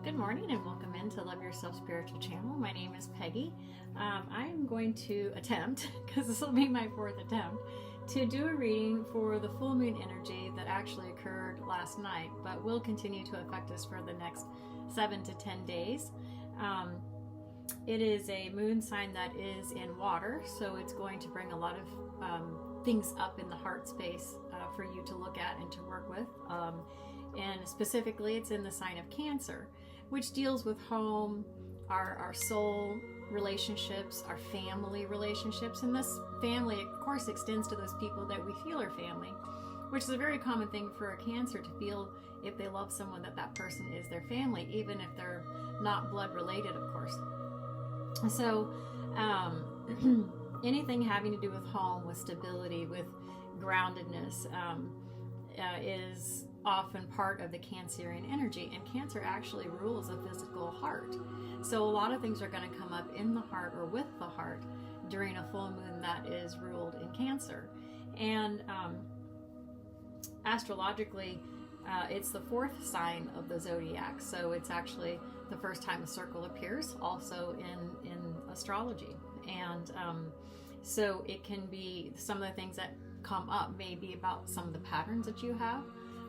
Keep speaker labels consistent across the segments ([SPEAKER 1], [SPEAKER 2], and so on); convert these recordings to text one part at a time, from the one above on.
[SPEAKER 1] Good morning and welcome into Love Yourself Spiritual Channel. My name is Peggy. I am going to attempt, because this will be my fourth attempt, to do a reading for the full moon energy that actually occurred last night, but will continue to affect us for the next 7 to 10 days. It is a moon sign that is in water, so it's going to bring a lot of things up in the heart space for you to look at and to work with. And specifically, it's in the sign of Cancer, which deals with home, our soul relationships, our family relationships. And this family, of course, extends to those people that we feel are family, which is a very common thing for a Cancer to feel if they love someone, that person is their family, even if they're not blood related, of course. So anything having to do with home, with stability, with groundedness is often part of the Cancerian energy, and Cancer actually rules a physical heart. So a lot of things are going to come up in the heart or with the heart during a full moon that is ruled in Cancer. And astrologically, it's the fourth sign of the zodiac, so it's actually the first time a circle appears also in astrology. And so it can be, some of the things that come up may be about some of the patterns that you have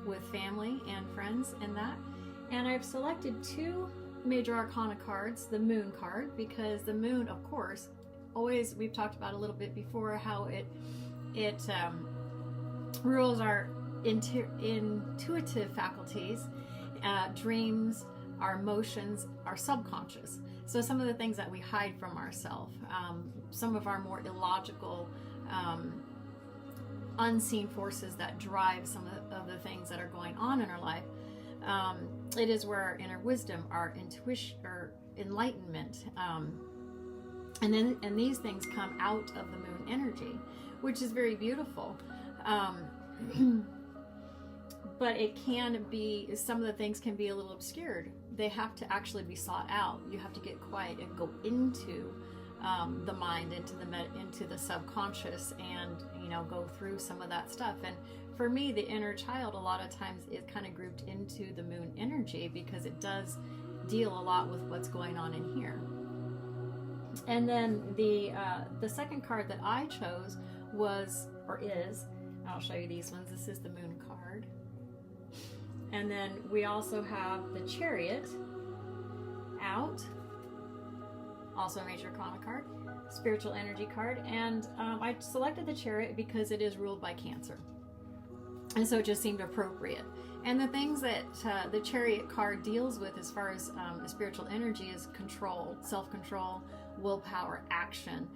[SPEAKER 1] with family and friends and that. And I've selected two major arcana cards, the moon card, because the moon, of course, always, we've talked about a little bit before how it rules our intuitive faculties, dreams, our emotions, our subconscious. So some of the things that we hide from ourselves, some of our more illogical unseen forces that drive some of the things that are going on in our life. It is where our inner wisdom, our intuition, or enlightenment, and these things come out of the moon energy, which is very beautiful. But it can be, some of the things can be a little obscured. They have to actually be sought out. You have to get quiet and go into the mind, into the subconscious, and go through some of that stuff. And for me, the inner child, a lot of times is kind of grouped into the moon energy because it does deal a lot with what's going on in here. And then the second card that I chose was, or is, I'll show you these ones. This is the moon card. And then we also have the Chariot out, also a major arcana card, spiritual energy card. And I selected the Chariot because it is ruled by Cancer, and so it just seemed appropriate. And the things that the Chariot card deals with as far as the spiritual energy is control, self-control, willpower, action,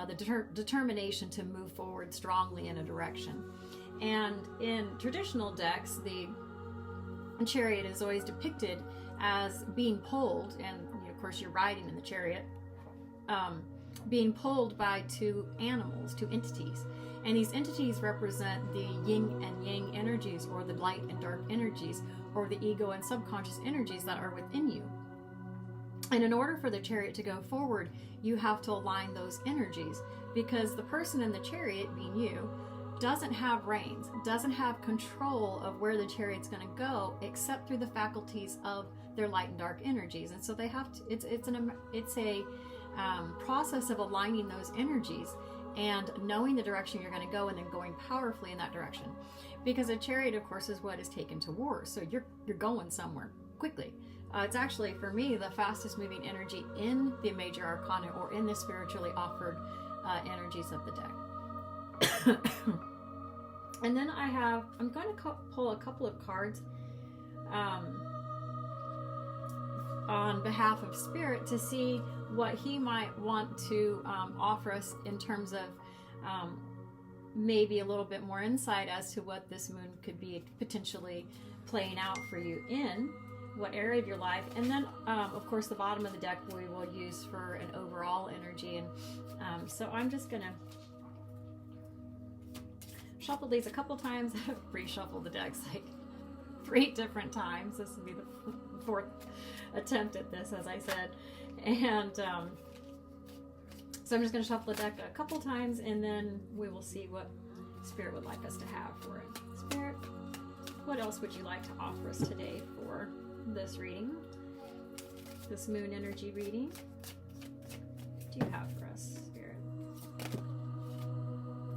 [SPEAKER 1] the determination to move forward strongly in a direction. And in traditional decks, the Chariot is always depicted as being pulled, and of course you're riding in the chariot, being pulled by two animals, two entities. And these entities represent the yin and yang energies, or the light and dark energies, or the ego and subconscious energies that are within you. And in order for the chariot to go forward, you have to align those energies, because the person in the chariot, being you, doesn't have reins, doesn't have control of where the chariot's going to go, except through the faculties of their light and dark energies. And so they have to, it's a process of aligning those energies and knowing the direction you're going to go, and then going powerfully in that direction. Because a chariot, of course, is what is taken to war, so you're going somewhere quickly. It's actually, for me, the fastest moving energy in the major arcana, or in the spiritually offered energies of the deck. And then I'm going to pull a couple of cards on behalf of Spirit to see what he might want to offer us in terms of maybe a little bit more insight as to what this moon could be potentially playing out for you in what area of your life. And then of course the bottom of the deck we will use for an overall energy. And so I'm just going to shuffle these a couple times. I've reshuffled the decks like 3 different times. This will be the fourth attempt at this, as I said. And so I'm just going to shuffle the deck a couple times, and then we will see what Spirit would like us to have for it. Spirit, what else would you like to offer us today for this reading? this moon energy reading. What do you have for us, Spirit?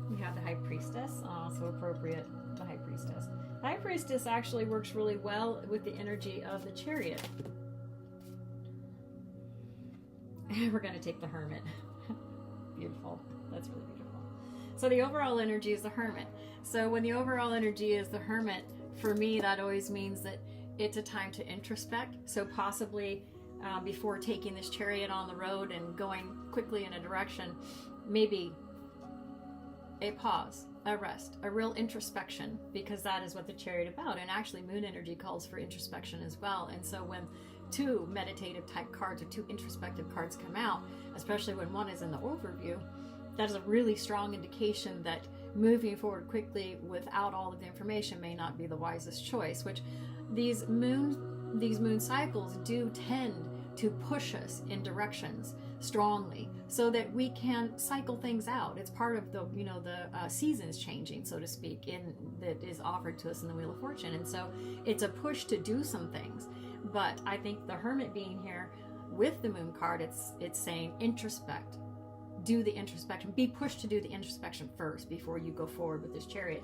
[SPEAKER 1] You have the High Priestess. Oh, so appropriate, the High Priestess. The High Priestess actually works really well with the energy of the Chariot. And we're going to take the Hermit. Beautiful. That's really beautiful. So the overall energy is the Hermit. So when the overall energy is the Hermit, for me, that always means that it's a time to introspect. So possibly before taking this Chariot on the road and going quickly in a direction, maybe a pause, a rest, a real introspection, because that is what the Chariot is about. And actually moon energy calls for introspection as well. And so when two meditative type cards or two introspective cards come out, especially when one is in the overview, that is a really strong indication that moving forward quickly without all of the information may not be the wisest choice, which these moon cycles do tend to push us in directions strongly so that we can cycle things out. It's part of the seasons changing, so to speak, that is offered to us in the Wheel of Fortune. And so it's a push to do some things. But I think the Hermit being here with the moon card, it's saying introspect, do the introspection, be pushed to do the introspection first before you go forward with this Chariot.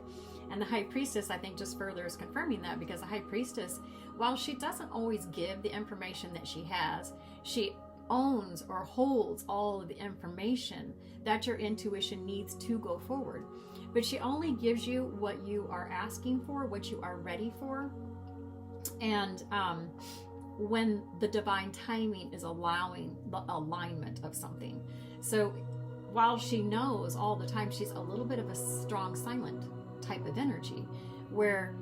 [SPEAKER 1] And the High Priestess, I think, just further is confirming that, because the High Priestess, while she doesn't always give the information that she has, she owns or holds all of the information that your intuition needs to go forward. But she only gives you what you are asking for, what you are ready for, and when the divine timing is allowing the alignment of something. So while she knows all the time, she's a little bit of a strong silent type of energy, where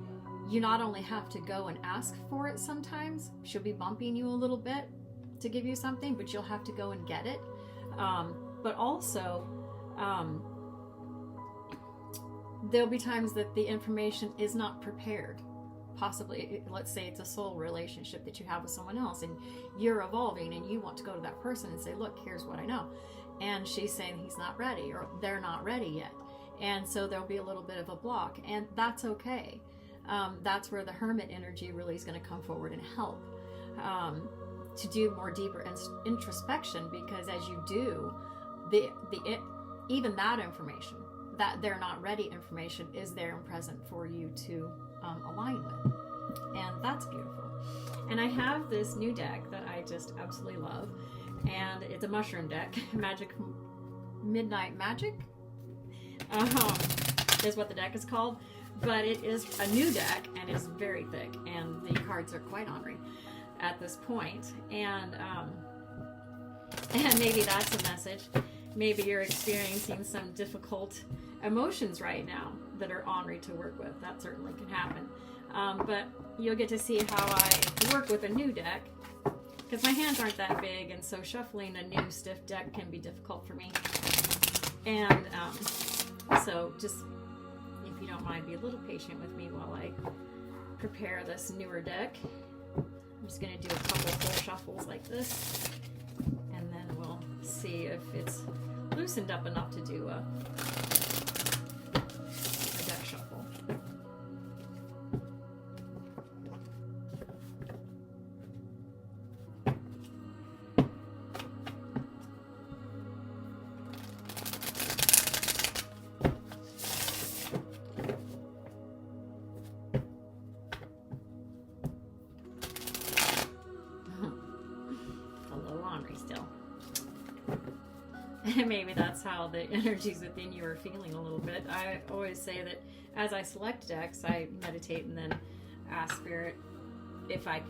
[SPEAKER 1] you not only have to go and ask for it sometimes, she'll be bumping you a little bit to give you something, but you'll have to go and get it. But also, there'll be times that the information is not prepared. Possibly, let's say it's a soul relationship that you have with someone else and you're evolving and you want to go to that person and say, look, here's what I know. And she's saying he's not ready, or they're not ready yet. And so there'll be a little bit of a block, and that's okay. That's where the Hermit energy really is going to come forward and help to do more deeper introspection, because as you do, even that information, that they're not ready information, is there and present for you to align with. And that's beautiful. And I have this new deck that I just absolutely love, and it's a mushroom deck. Midnight Magic is what the deck is called, but it is a new deck and is very thick, and the cards are quite ornery at this point. And maybe that's a message. Maybe you're experiencing some difficult emotions right now that are ornery to work with. That certainly can happen. But you'll get to see how I work with a new deck, because my hands aren't that big, and so shuffling a new stiff deck can be difficult for me. And so just, if you don't mind, be a little patient with me while I prepare this newer deck. I'm just going to do a couple full shuffles like this, and then we'll see if it's loosened up enough to do a deck shuffle. Maybe that's how the energies within you are feeling a little bit. I always say that as I select decks, I meditate and then ask Spirit if I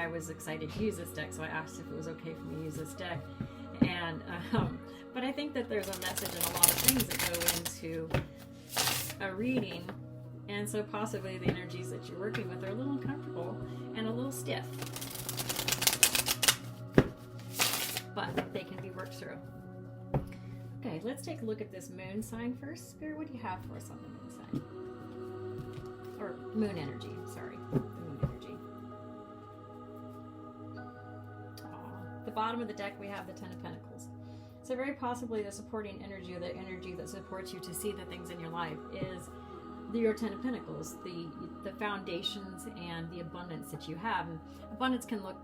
[SPEAKER 1] was excited to use this deck, so I asked if it was okay for me to use this deck. And but I think that there's a message and a lot of things that go into a reading, and so possibly the energies that you're working with are a little uncomfortable and a little stiff, but they can be worked through. Okay, let's take a look at this moon sign first. Spirit, what do you have for us on the moon sign? Or moon energy, sorry. The moon energy. The bottom of the deck, we have the Ten of Pentacles. So very possibly the supporting energy, or the energy that supports you to see the things in your life, is your Ten of Pentacles, the foundations and the abundance that you have. And abundance can look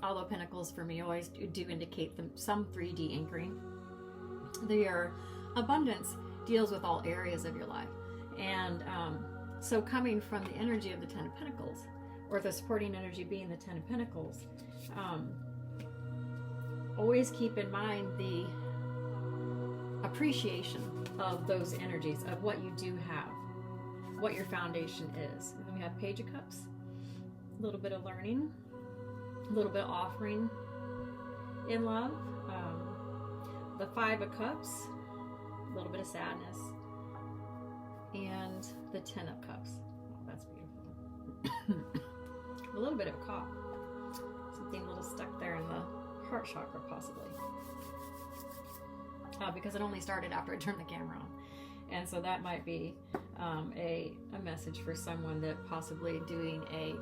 [SPEAKER 1] although Pentacles for me always do indicate some 3D anchoring. Your abundance deals with all areas of your life. And so coming from the energy of the Ten of Pentacles, or the supporting energy being the Ten of Pentacles, always keep in mind the appreciation of those energies, of what you do have, what your foundation is. And then we have Page of Cups, a little bit of learning, a little bit of offering in love. The Five of Cups, a little bit of sadness, and the Ten of Cups. Oh, that's beautiful. A little bit of a cough. Something a little stuck there in the heart chakra, possibly. Because it only started after I turned the camera on. And so that might be a message for someone that possibly doing a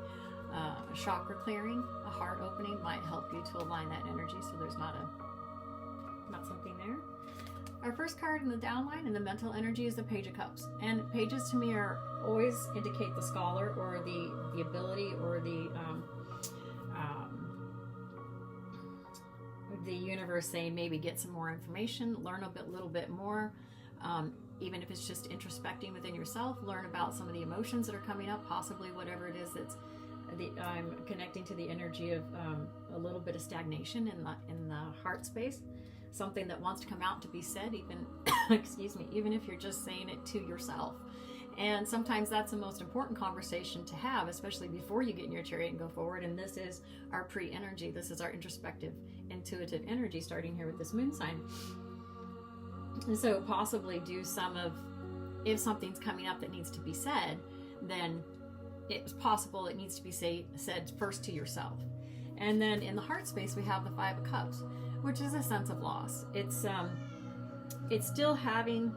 [SPEAKER 1] chakra clearing, a heart opening, might help you to align that energy so there's not something there. Our first card in the downline in the mental energy is the Page of Cups. And pages to me are always indicate the scholar, or the ability, or the universe saying maybe get some more information, learn little bit more, even if it's just introspecting within yourself, learn about some of the emotions that are coming up, possibly whatever it is that's I'm connecting to the energy of a little bit of stagnation in the heart space, something that wants to come out to be said, even excuse me, even if you're just saying it to yourself. And sometimes that's the most important conversation to have, especially before you get in your chariot and go forward. And this is our pre-energy. This is our introspective, intuitive energy, starting here with this moon sign. And so possibly do some of, if something's coming up that needs to be said, then it's possible it needs to be said first to yourself. And then in the heart space, we have the Five of Cups, which is a sense of loss. It's still having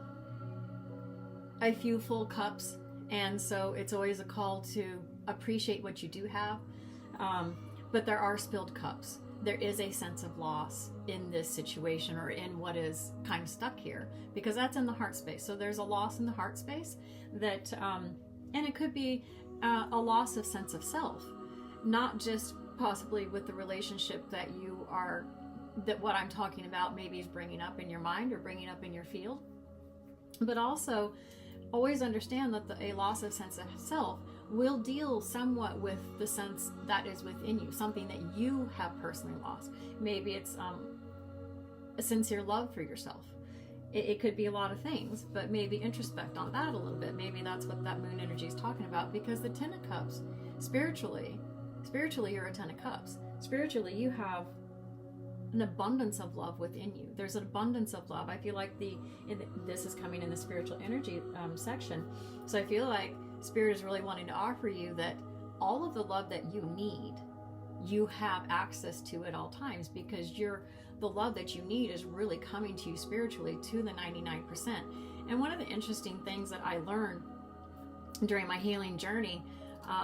[SPEAKER 1] a few full cups, and so it's always a call to appreciate what you do have, but there are spilled cups. There is a sense of loss in this situation, or in what is kind of stuck here, because that's in the heart space. So there's a loss in the heart space that and it could be a loss of sense of self, not just possibly with the relationship that what I'm talking about maybe is bringing up in your mind or bringing up in your field, but also always understand that a loss of sense of self will deal somewhat with the sense that is within you, something that you have personally lost. Maybe it's a sincere love for yourself. It could be a lot of things, but maybe introspect on that a little bit. Maybe that's what that moon energy is talking about, because the Ten of Cups, spiritually you're a Ten of Cups. Spiritually, you have an abundance of love within you. There's an abundance of love. I feel like this is coming in the spiritual energy section. So I feel like Spirit is really wanting to offer you that all of the love that you need, you have access to at all times, because the love that you need is really coming to you spiritually to the 99%. And one of the interesting things that I learned during my healing journey,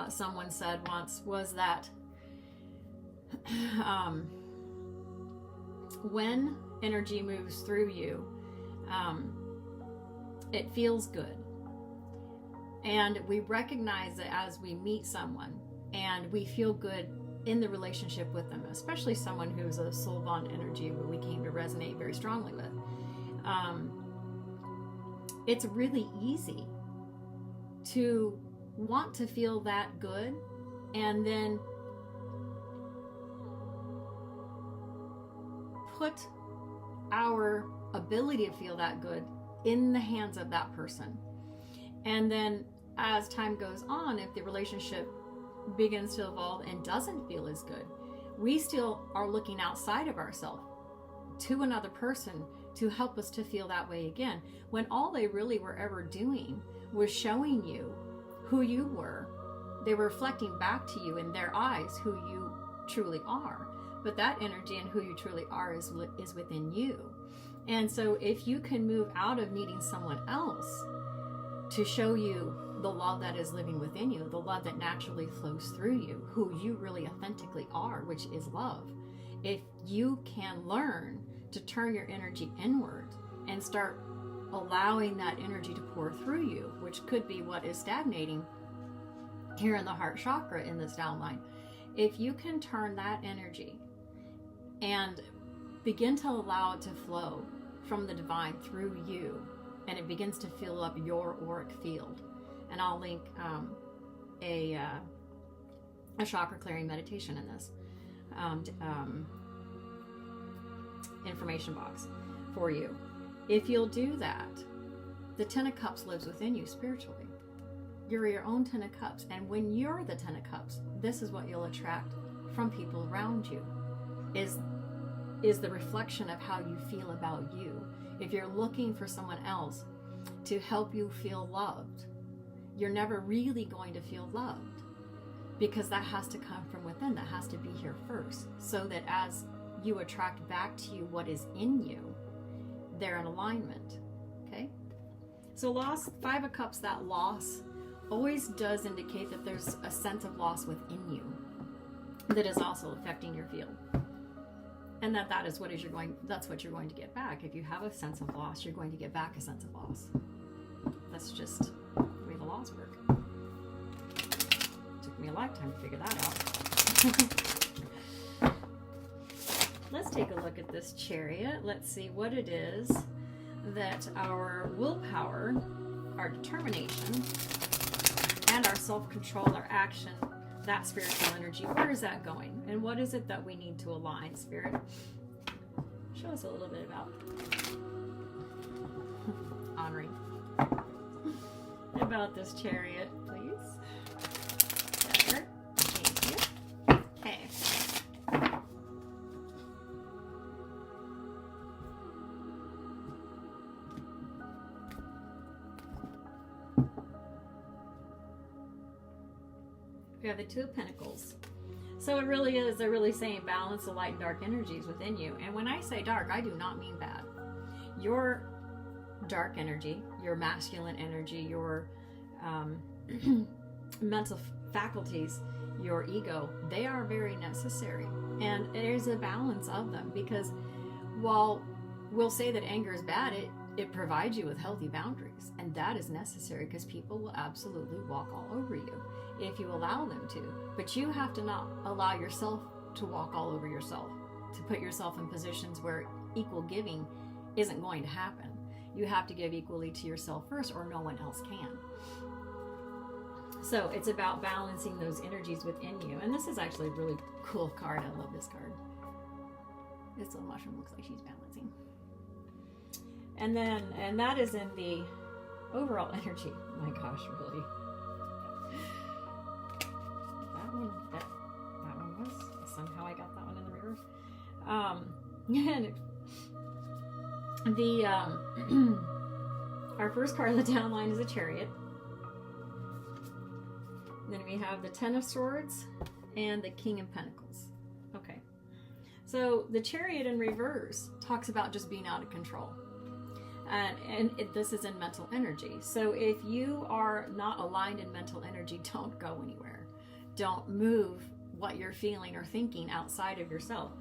[SPEAKER 1] someone said once, was that when energy moves through you, it feels good. And we recognize that as we meet someone and we feel good in the relationship with them, especially someone who's a soul bond energy where we came to resonate very strongly with, it's really easy to want to feel that good and then put our ability to feel that good in the hands of that person. And then as time goes on, if the relationship begins to evolve and doesn't feel as good, we still are looking outside of ourselves to another person to help us to feel that way again, when all they really were ever doing was showing you who you were. They were reflecting back to you in their eyes who you truly are. But that energy and who you truly are is within you. And so if you can move out of needing someone else to show you the love that is living within you, the love that naturally flows through you, who you really authentically are, which is love, if you can learn to turn your energy inward and start allowing that energy to pour through you, which could be what is stagnating here in the heart chakra in this downline, If you can turn that energy and begin to allow it to flow from the divine through you, and it begins to fill up your auric field. And I'll link a chakra clearing meditation in this information box for you. If you'll do that, the Ten of Cups lives within you spiritually. You're your own Ten of Cups. And when you're the Ten of Cups, this is what you'll attract from people around you, is the reflection of how you feel about you. If you're looking for someone else to help you feel loved, you're never really going to feel loved, because that has to come from within. That has to be here first, so that as you attract back to you what is in you, they're in alignment. Okay? So loss, Five of Cups, that loss always does indicate that there's a sense of loss within you that is also affecting your field. And that's what you're going to get back. If you have a sense of loss, you're going to get back a sense of loss. That's just the way the laws work. Took me a lifetime to figure that out. Let's take a look at this Chariot. Let's see what it is that our willpower, our determination, and our self-control, our action, that spiritual energy, where is that going? And what is it that we need to align, Spirit? Show us a little bit about honoring about this Chariot, please. Better. Thank you. Okay. We have the Two of Pentacles. So it really is, they're really saying balance the light and dark energies within you. And when I say dark, I do not mean bad. Your dark energy, your masculine energy, your mental faculties, your ego, they are very necessary. And there's a balance of them, because while we'll say that anger is bad, it provides you with healthy boundaries. And that is necessary, because people will absolutely walk all over you if you allow them to. But you have to not allow yourself to walk all over yourself, to put yourself in positions where equal giving isn't going to happen. You have to give equally to yourself first, or no one else can. So it's about balancing those energies within you. And this is actually a really cool card. I love this card. This little mushroom looks like she's balancing. And that is in the overall energy. My gosh, really. That one was, somehow I got that one in the reverse. And our first card of the downline is a Chariot. Then we have the Ten of Swords and the King of Pentacles. Okay. So the Chariot in reverse talks about just being out of control. This is in mental energy. So if you are not aligned in mental energy, don't go anywhere. Don't move what you're feeling or thinking outside of yourself.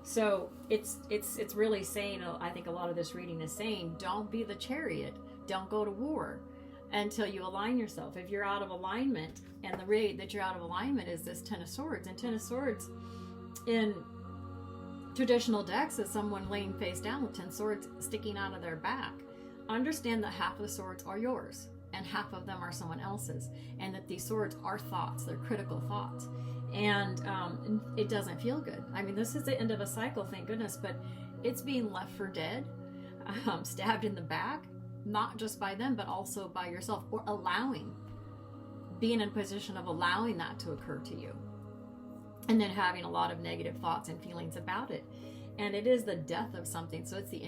[SPEAKER 1] So it's really saying, I think a lot of this reading is saying, don't be the Chariot. Don't go to war until you align yourself. If you're out of alignment, and the rate that you're out of alignment is this Ten of Swords. And Ten of Swords in traditional decks is someone laying face down with 10 swords sticking out of their back. Understand that half of the swords are yours and half of them are someone else's, and that these swords are thoughts. They're critical thoughts. And it doesn't feel good. I mean, this is the end of a cycle, thank goodness, but it's being left for dead, stabbed in the back, not just by them, but also by yourself, or being in a position of allowing that to occur to you. And then having a lot of negative thoughts and feelings about it. And it is the death of something. So it's the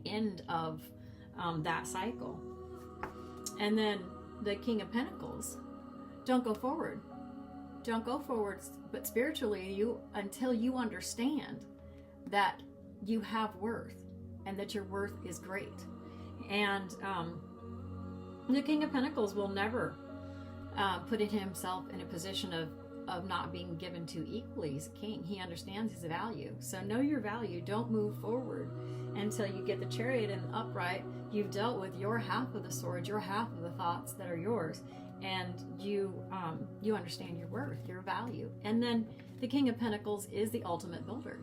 [SPEAKER 1] end of that cycle. And then the King of Pentacles, don't go forward. Don't go forward, but spiritually, until you understand that you have worth and that your worth is great. And the King of Pentacles will never put himself in a position of not being given to equally as a king. He understands his value. So know your value. Don't move forward until you get the Chariot in upright. You've dealt with your half of the sword, your half of the thoughts that are yours, and you understand your worth, your value. And then the King of Pentacles is the ultimate builder.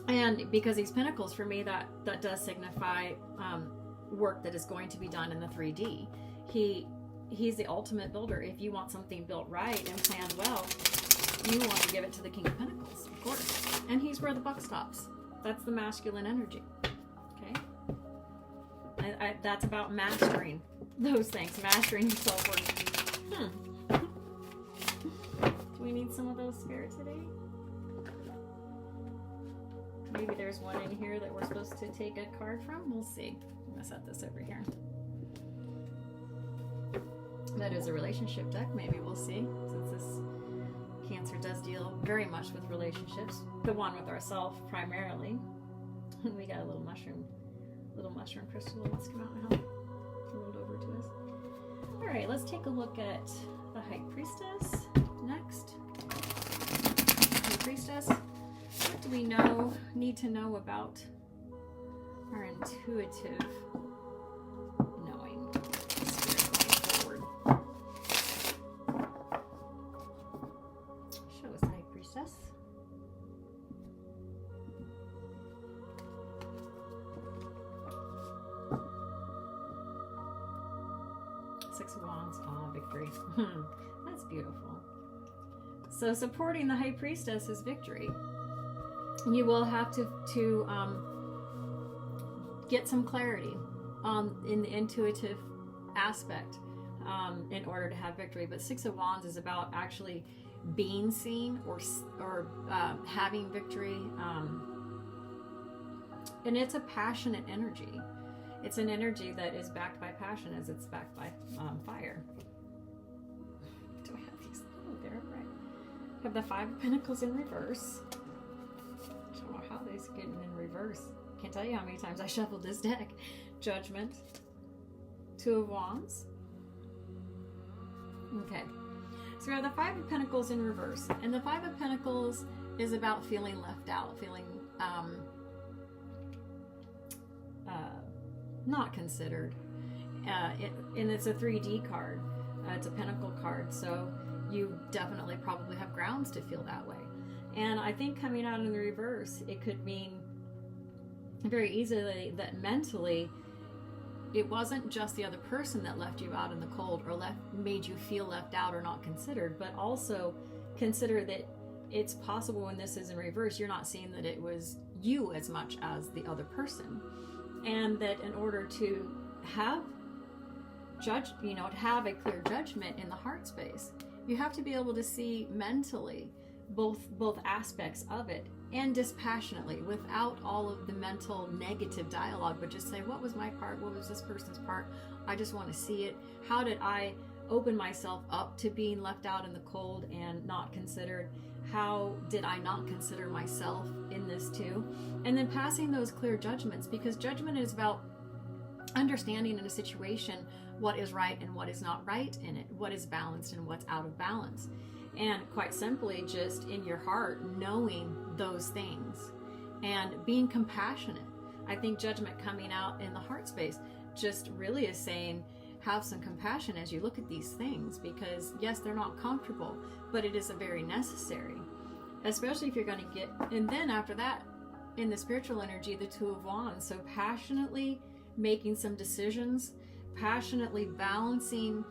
[SPEAKER 1] And because these pentacles, for me, that does signify work that is going to be done in the 3D. He's the ultimate builder. If you want something built right and planned well, you want to give it to the King of Pentacles, of course. And he's where the buck stops. That's the masculine energy. Okay? That's about mastering those things, mastering your self-worth. Do we need some of those, Spirit, today? Maybe there's one in here that we're supposed to take a card from. We'll see. I'm going to set this over here. That is a relationship deck. Maybe we'll see, since this Cancer does deal very much with relationships. The one with ourselves primarily. We got a little mushroom crystal that wants to come out and help. Rolled over to us. All right, let's take a look at the High Priestess next. High Priestess. What do we need to know about our intuitive knowing? Spirit going forward. Show us, High Priestess. Six of Wands. Ah, victory. That's beautiful. So supporting the High Priestess is victory. You will have to get some clarity in the intuitive aspect in order to have victory. But Six of Wands is about actually being seen or having victory, and it's a passionate energy. It's an energy that is backed by passion, as it's backed by fire. Do I have these? Oh, they're right. I have the Five of Pentacles in reverse. I don't know how these are getting in reverse. Can't tell you how many times I shuffled this deck. Judgment. Two of Wands. Okay. So we have the Five of Pentacles in reverse. And the Five of Pentacles is about feeling left out, feeling not considered. And it's a 3D card. It's a Pentacle card. So you definitely probably have grounds to feel that way. And I think coming out in the reverse, it could mean very easily that mentally, it wasn't just the other person that left you out in the cold or made you feel left out or not considered, but also consider that it's possible when this is in reverse, you're not seeing that it was you as much as the other person. And that in order to have to have a clear judgment in the heart space, you have to be able to see mentally both aspects of it, and dispassionately, without all of the mental negative dialogue, but just say, what was my part? What was this person's part? I just want to see it. How did I open myself up to being left out in the cold and not considered? How did I not consider myself in this too? And then passing those clear judgments, because judgment is about understanding in a situation what is right and what is not right in it, what is balanced and what's out of balance. And quite simply, just in your heart, knowing those things and being compassionate. I think judgment coming out in the heart space just really is saying, have some compassion as you look at these things, because yes, they're not comfortable, but it is a very necessary, especially if you're going to get, and then after that, in the spiritual energy, the Two of Wands. So passionately making some decisions, passionately balancing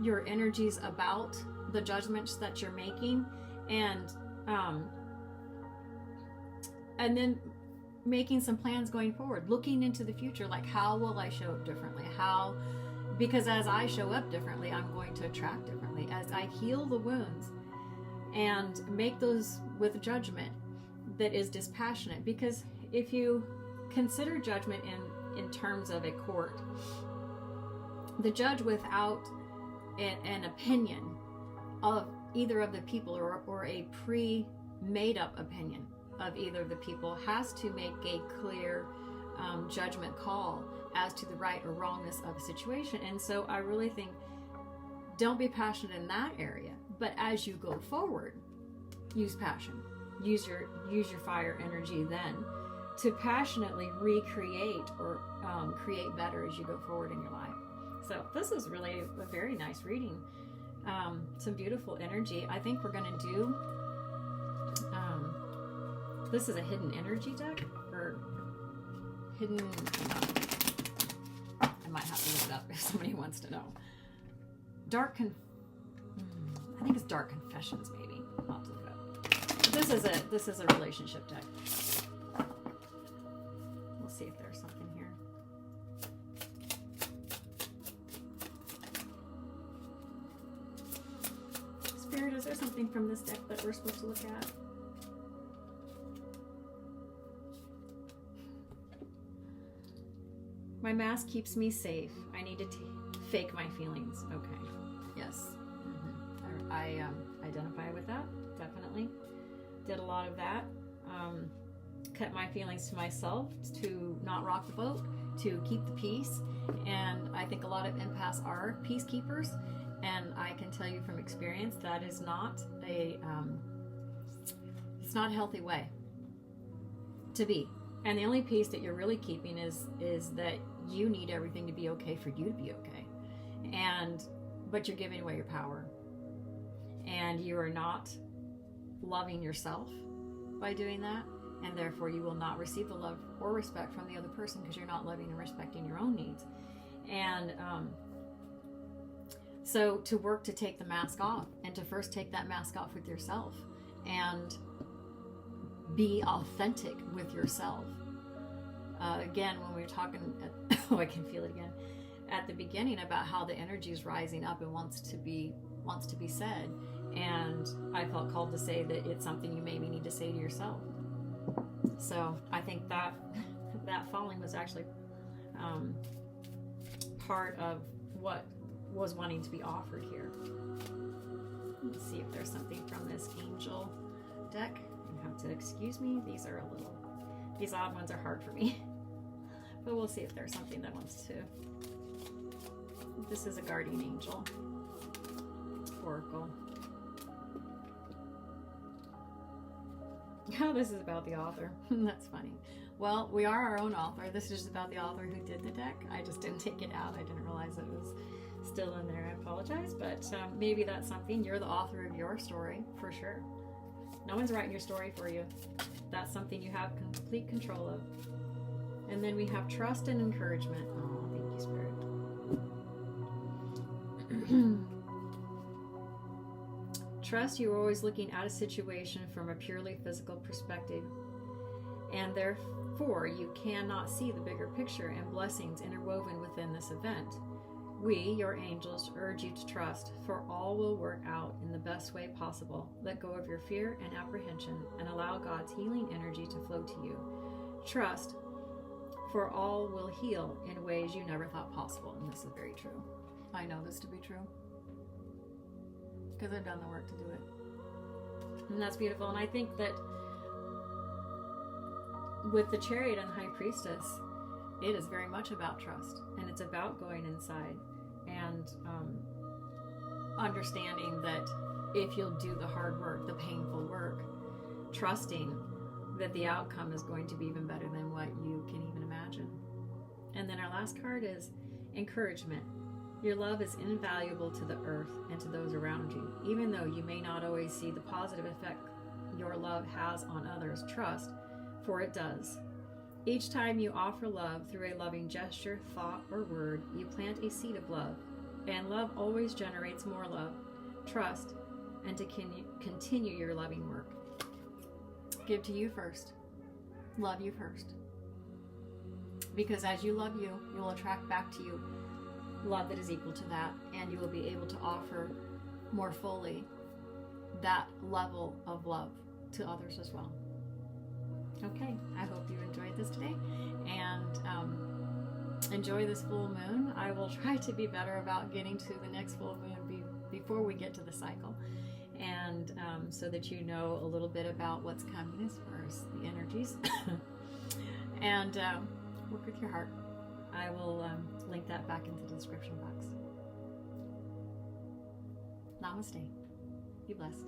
[SPEAKER 1] your energies about the judgments that you're making, and then making some plans going forward, looking into the future, like how will I show up differently? Because as I show up differently, I'm going to attract differently. As I heal the wounds and make those with judgment that is dispassionate, because if you consider judgment in terms of a court, the judge without an opinion of either of the people, or a pre-made up opinion of either of the people, has to make a clear judgment call as to the right or wrongness of a situation. And so I really think, don't be passionate in that area, but as you go forward, use passion, use your fire energy then to passionately recreate or create better as you go forward in your life. So this is really a very nice reading. Some beautiful energy. I think we're going to do, this is a hidden energy deck, or hidden, I might have to look it up if somebody wants to know. I think it's Dark Confessions, maybe. I'll have to look it up. But this is a relationship deck. We'll see if there's something here. Spirit, is there something from this deck that we're supposed to look at? My mask keeps me safe. I need to fake my feelings. Okay. Yes. I identify with that, definitely. Did a lot of that. Kept my feelings to myself, to not rock the boat, to keep the peace. And I think a lot of empaths are peacekeepers. And I can tell you from experience that is not it's not a healthy way to be. And the only peace that you're really keeping is that you need everything to be okay for you to be okay. But you're giving away your power. And you are not loving yourself by doing that. And therefore you will not receive the love or respect from the other person because you're not loving and respecting your own needs. And so to work to take the mask off, and to first take that mask off with yourself and be authentic with yourself. Again, when we were talking, I can feel it again, at the beginning about how the energy is rising up and wants to be said. And I felt called to say that it's something you maybe need to say to yourself. So I think that falling was actually part of what was wanting to be offered here. Let's see if there's something from this angel deck. You have to excuse me. These odd ones are hard for me. But we'll see if there's something that wants to. This is a guardian angel oracle. Oh, this is about the author. That's funny. Well, we are our own author. This is just about the author who did the deck. I just didn't take it out. I didn't realize it was still in there. I apologize, but maybe that's something. You're the author of your story, for sure. No one's writing your story for you. That's something you have complete control of. And then we have trust and encouragement. Oh, thank you, Spirit. Trust, you are always looking at a situation from a purely physical perspective, and therefore you cannot see the bigger picture and blessings interwoven within this event. We, your angels, urge you to trust, for all will work out in the best way possible. Let go of your fear and apprehension and allow God's healing energy to flow to you. Trust, for all will heal in ways you never thought possible. And this is very true. I know this to be true, because I've done the work to do it. And that's beautiful. And I think that with the Chariot and the High Priestess, it is very much about trust. And it's about going inside and understanding that if you'll do the hard work, the painful work, trusting that the outcome is going to be even better than what you can even imagine. And then our last card is encouragement. Your love is invaluable to the earth and to those around you. Even though you may not always see the positive effect your love has on others, trust, for it does. Each time you offer love through a loving gesture, thought, or word, you plant a seed of love. And love always generates more love. Trust, and to continue your loving work. Give to you first. Love you first. Because as you love you, you will attract back to you love that is equal to that, and you will be able to offer more fully that level of love to others as well. Okay, I hope you enjoyed this today, and enjoy this full moon. I will try to be better about getting to the next full moon before we get to the cycle, and so that you know a little bit about what's coming as far as the energies. And work with your heart. I will link that back into the description box. Namaste. Be blessed.